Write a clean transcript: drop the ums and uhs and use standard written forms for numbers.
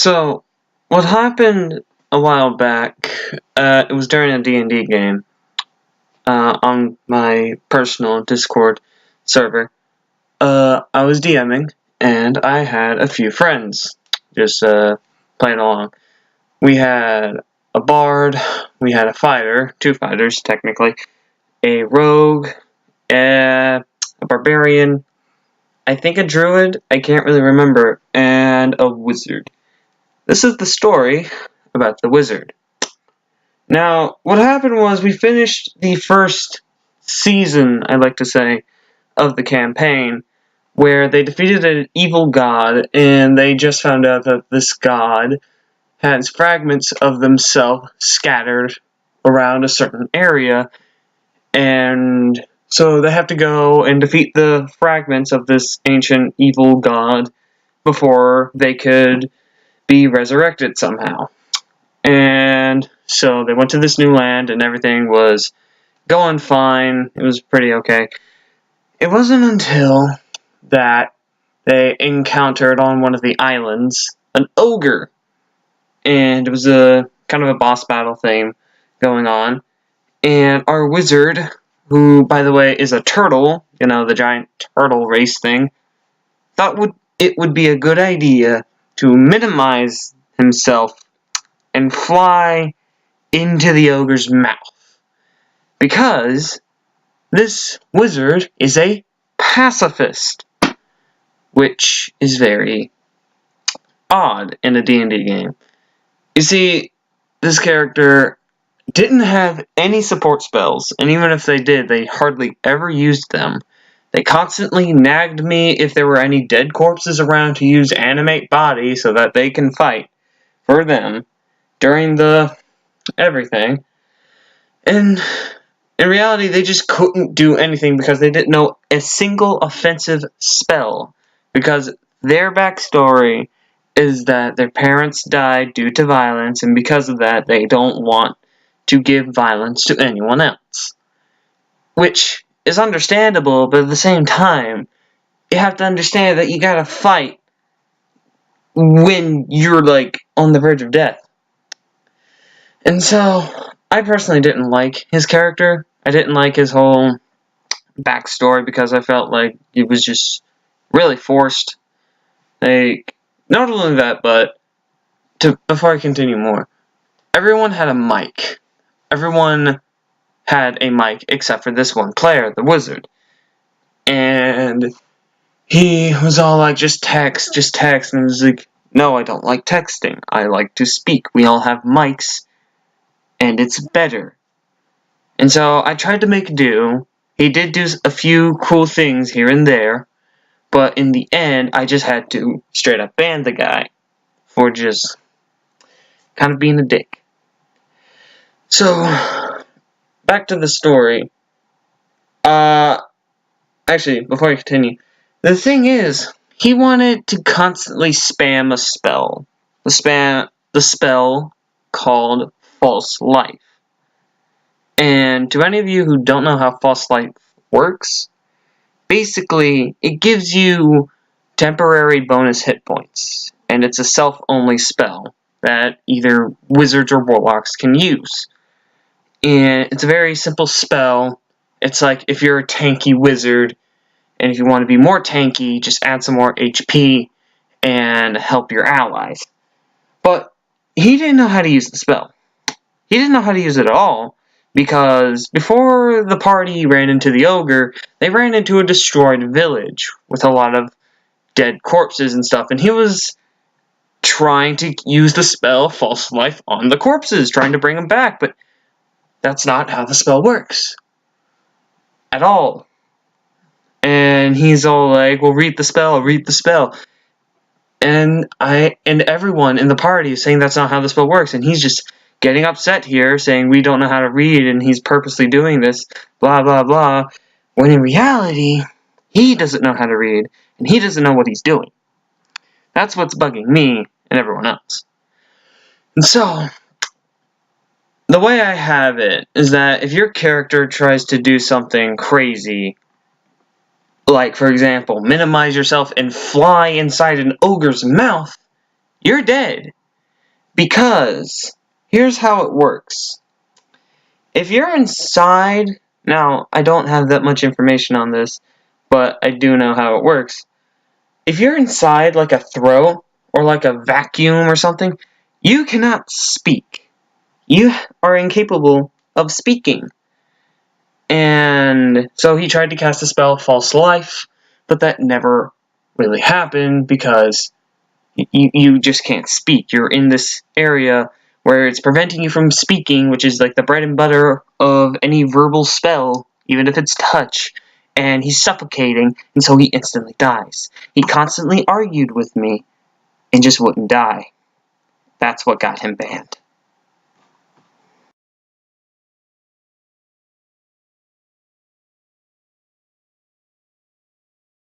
So, what happened a while back, it was during a D&D game, on my personal Discord server. I was DMing, and I had a few friends, just, playing along. We had a bard, we had a fighter, two fighters, technically, a rogue, a barbarian, I think a druid, I can't really remember, and a wizard. This is the story about the wizard. Now, what happened was we finished the first season, I'd like to say, of the campaign, where they defeated an evil god, and they just found out that this god has fragments of themselves scattered around a certain area, and so they have to go and defeat the fragments of this ancient evil god before they could be resurrected somehow. And so they went to this new land, and everything was going fine. It was pretty okay. It wasn't until that they encountered on one of the islands an ogre. And it was a kind of a boss battle thing going on. And our wizard, who, by the way, is a turtle, the giant turtle race thing, thought it would be a good idea to minimize himself and fly into the ogre's mouth. Because this wizard is a pacifist, which is very odd in a D&D game. You see, this character didn't have any support spells, and even if they did, they hardly ever used them. They constantly nagged me if there were any dead corpses around to use animate body so that they can fight for them during the everything. And in reality, they just couldn't do anything because they didn't know a single offensive spell. Because their backstory is that their parents died due to violence, and because of that, they don't want to give violence to anyone else. Which is understandable, but at the same time, you have to understand that you gotta fight when you're, on the verge of death. And so, I personally didn't like his character. I didn't like his whole backstory because I felt like it was just really forced. Not only that, but before I continue more, everyone had a mic. Everyone had a mic except for this one player, the wizard. And he was all like, just text, and I was like, no, I don't like texting. I like to speak. We all have mics, and it's better. And so I tried to make do. He did do a few cool things here and there, but in the end, I just had to straight up ban the guy for just kind of being a dick. So, back to the story. Actually, before I continue, the thing is, he wanted to constantly spam a spell. The spell called False Life. And to any of you who don't know how False Life works, basically, it gives you temporary bonus hit points. And it's a self-only spell that either wizards or warlocks can use. And it's a very simple spell. It's like if you're a tanky wizard, and if you want to be more tanky, just add some more HP and help your allies. But he didn't know how to use the spell. He didn't know how to use it at all, because before the party ran into the ogre, they ran into a destroyed village with a lot of dead corpses and stuff, and he was trying to use the spell False Life on the corpses, trying to bring them back, but that's not how the spell works. At all. And he's all like, well, read the spell. And everyone in the party is saying that's not how the spell works, and he's just getting upset here, saying we don't know how to read, and he's purposely doing this, blah, blah, blah, when in reality, he doesn't know how to read, and he doesn't know what he's doing. That's what's bugging me and everyone else. And so, the way I have it is that if your character tries to do something crazy, like, for example, minimize yourself and fly inside an ogre's mouth, you're dead. Because here's how it works. If you're inside, now I don't have that much information on this, but I do know how it works. If you're inside like a throw or like a vacuum or something, you cannot speak. You are incapable of speaking. And so he tried to cast the spell False Life, but that never really happened because you just can't speak. You're in this area where it's preventing you from speaking, which is like the bread and butter of any verbal spell, even if it's touch. And he's suffocating, and so he instantly dies. He constantly argued with me and just wouldn't die. That's what got him banned.